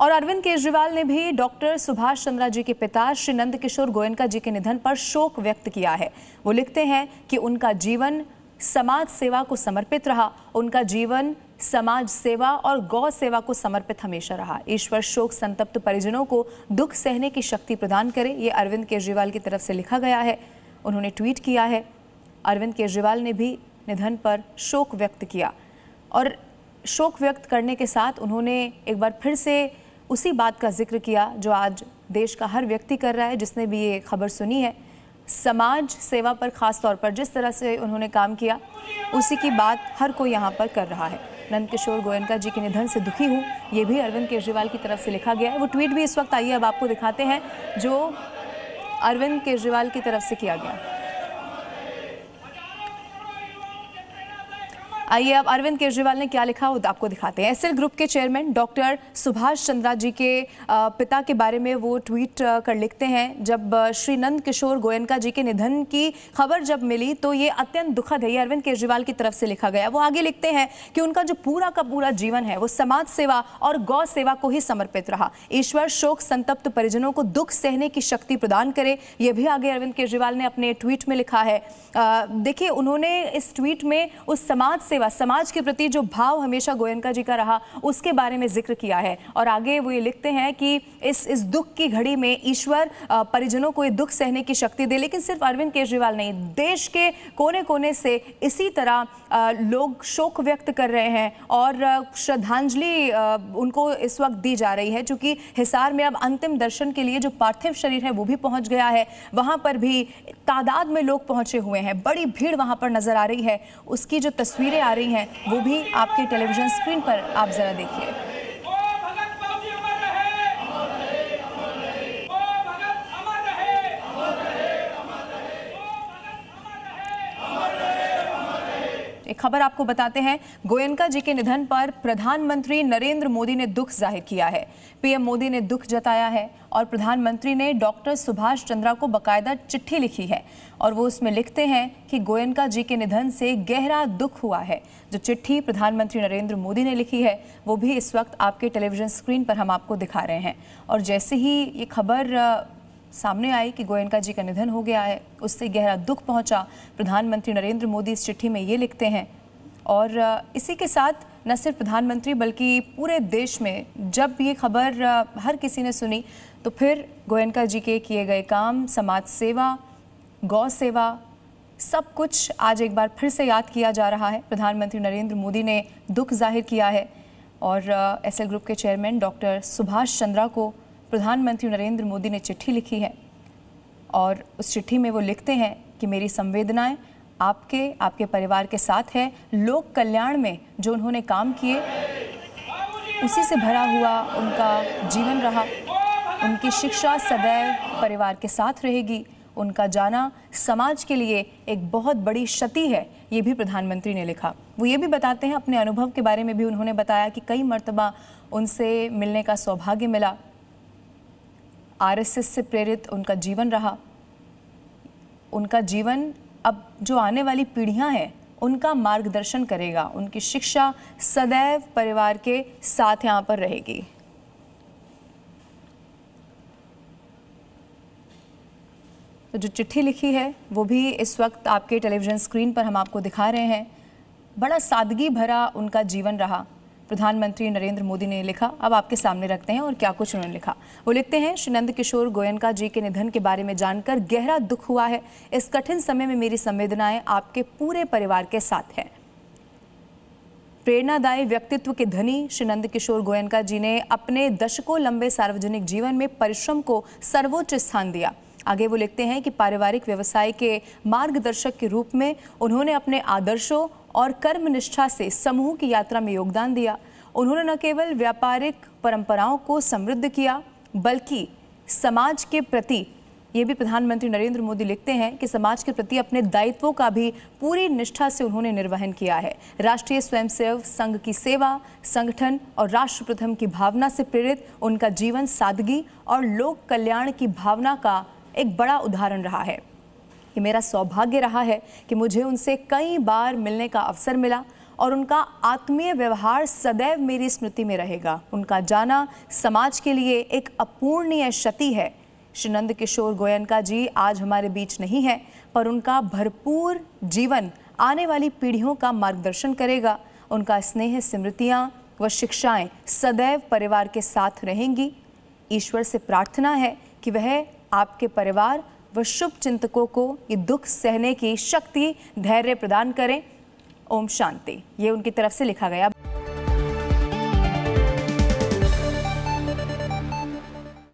और अरविंद केजरीवाल ने भी डॉक्टर सुभाष चंद्रा जी के पिता श्री नंद किशोर गोयनका जी के निधन पर शोक व्यक्त किया है। वो लिखते हैं कि उनका जीवन समाज सेवा को समर्पित रहा, उनका जीवन समाज सेवा और गौ सेवा को समर्पित हमेशा रहा। ईश्वर शोक संतप्त परिजनों को दुख सहने की शक्ति प्रदान करे, ये अरविंद केजरीवाल की तरफ से लिखा गया है। उन्होंने ट्वीट किया है। अरविंद केजरीवाल ने भी निधन पर शोक व्यक्त किया और शोक व्यक्त करने के साथ उन्होंने एक बार फिर से उसी बात का जिक्र किया जो आज देश का हर व्यक्ति कर रहा है, जिसने भी ये खबर सुनी है। समाज सेवा पर खास तौर पर जिस तरह से उन्होंने काम किया, उसी की बात हर कोई यहाँ पर कर रहा है। नंद किशोर गोयनका जी के निधन से दुखी हूँ, ये भी अरविंद केजरीवाल की तरफ से लिखा गया है। वो ट्वीट भी इस वक्त आइए अब आपको दिखाते हैं जो अरविंद केजरीवाल की तरफ से किया गया। आइए अब अरविंद केजरीवाल ने क्या लिखा वो आपको दिखाते हैं। एसएल ग्रुप के चेयरमैन डॉक्टर सुभाष चंद्रा जी के पिता के बारे में वो ट्वीट कर लिखते हैं, जब श्री नंद किशोर गोयनका जी के निधन की खबर जब मिली तो ये अत्यंत दुखद है। ये अरविंद केजरीवाल की तरफ से लिखा गया। वो आगे लिखते हैं कि उनका जो पूरा का पूरा जीवन है वो समाज सेवा और गौ सेवा को ही समर्पित रहा। ईश्वर शोक संतप्त परिजनों को दुख सहने की शक्ति प्रदान करे, ये भी आगे अरविंद केजरीवाल ने अपने ट्वीट में लिखा है। देखिए, उन्होंने इस ट्वीट में उस समाज सेवा, समाज के प्रति जो भाव हमेशा गोयनका जी का रहा, उसके बारे में जिक्र किया है। और आगे वो ये लिखते हैं कि इस दुख की घड़ी में ईश्वर परिजनों को ये दुख सहने की शक्ति दे। लेकिन सिर्फ अरविंद केजरीवाल नहीं, देश के कोने कोने से इसी तरह लोग शोक व्यक्त कर रहे हैं और श्रद्धांजलि उनको इस वक्त दी जा रही है। चूंकि हिसार में अब अंतिम दर्शन के लिए जो पार्थिव शरीर है वो भी पहुंच गया है, वहां पर भी तादाद में लोग पहुंचे हुए हैं, बड़ी भीड़ वहां पर नजर आ रही है। उसकी जो तस्वीरें आ रही हैं वो भी आपके टेलीविजन स्क्रीन पर आप जरा देखिए। एक खबर आपको बताते हैं, गोयनका जी के निधन पर प्रधानमंत्री नरेंद्र मोदी ने दुख जाहिर किया है। पीएम मोदी ने दुख जताया है और प्रधानमंत्री ने डॉक्टर सुभाष चंद्रा को बाकायदा चिट्ठी लिखी है और वो उसमें लिखते हैं कि गोयनका जी के निधन से गहरा दुख हुआ है। जो चिट्ठी प्रधानमंत्री नरेंद्र मोदी ने लिखी है वो भी इस वक्त आपके टेलीविजन स्क्रीन पर हम आपको दिखा रहे हैं। और जैसे ही ये खबर सामने आई कि गोयनका जी का निधन हो गया है, उससे गहरा दुख पहुंचा। प्रधानमंत्री नरेंद्र मोदी इस चिट्ठी में ये लिखते हैं और इसी के साथ न सिर्फ प्रधानमंत्री बल्कि पूरे देश में जब ये खबर हर किसी ने सुनी तो फिर गोयनका जी के किए गए काम, समाज सेवा, गौ सेवा, सब कुछ आज एक बार फिर से याद किया जा रहा है। प्रधानमंत्री नरेंद्र मोदी ने दुख जाहिर किया है और एसएल ग्रुप के चेयरमैन डॉक्टर सुभाष चंद्रा को प्रधानमंत्री नरेंद्र मोदी ने चिट्ठी लिखी है और उस चिट्ठी में वो लिखते हैं कि मेरी संवेदनाएं आपके परिवार के साथ है। लोक कल्याण में जो उन्होंने काम किए उसी से भरा हुआ उनका जीवन रहा। उनकी शिक्षा सदैव परिवार के साथ रहेगी। उनका जाना समाज के लिए एक बहुत बड़ी क्षति है, ये भी प्रधानमंत्री ने लिखा। वो ये भी बताते हैं, अपने अनुभव के बारे में भी उन्होंने बताया कि कई मर्तबा उनसे मिलने का सौभाग्य मिला। आरएसएस से प्रेरित उनका जीवन रहा। उनका जीवन अब जो आने वाली पीढ़ियां हैं उनका मार्गदर्शन करेगा। उनकी शिक्षा सदैव परिवार के साथ यहाँ पर रहेगी। तो जो चिट्ठी लिखी है वो भी इस वक्त आपके टेलीविजन स्क्रीन पर हम आपको दिखा रहे हैं। बड़ा सादगी भरा उनका जीवन रहा। प्रधानमंत्री नरेंद्र मोदी ने लिखा, अब आपके सामने रखते हैं और क्या कुछ उन्होंने लिखा। वो लिखते हैं, श्री नंद किशोर गोयनका जी के निधन के बारे में जानकर गहरा दुख हुआ है। इस कठिन समय में मेरी संवेदनाएं आपके पूरे परिवार के साथ है। प्रेरणादायी व्यक्तित्व के धनी श्री नंद किशोर गोयनका जी ने अपने दशकों लंबे सार्वजनिक जीवन में परिश्रम को सर्वोच्च स्थान दिया। आगे वो लिखते हैं कि पारिवारिक व्यवसाय के मार्गदर्शक के रूप में उन्होंने अपने आदर्शों और कर्मनिष्ठा से समूह की यात्रा में योगदान दिया। उन्होंने न केवल व्यापारिक परंपराओं को समृद्ध किया बल्कि समाज के प्रति, ये भी प्रधानमंत्री नरेंद्र मोदी लिखते हैं कि समाज के प्रति अपने दायित्वों का भी पूरी निष्ठा से उन्होंने निर्वहन किया है। राष्ट्रीय स्वयंसेवक संघ की सेवा, संगठन और राष्ट्र प्रथम की भावना से प्रेरित उनका जीवन सादगी और लोक कल्याण की भावना का एक बड़ा उदाहरण रहा है। ये मेरा सौभाग्य रहा है कि मुझे उनसे कई बार मिलने का अवसर मिला और उनका आत्मीय व्यवहार सदैव मेरी स्मृति में रहेगा। उनका जाना समाज के लिए एक अपूर्णीय क्षति है। श्री नंदकिशोर गोयनका जी आज हमारे बीच नहीं है, पर उनका भरपूर जीवन आने वाली पीढ़ियों का मार्गदर्शन करेगा। उनका स्नेह, स्मृतियाँ व शिक्षाएं सदैव परिवार के साथ रहेंगी। ईश्वर से प्रार्थना है कि वह आपके परिवार व शुभ चिंतकों को ये दुख सहने की शक्ति, धैर्य प्रदान करें। ओम शांति। ये उनकी तरफ से लिखा गया।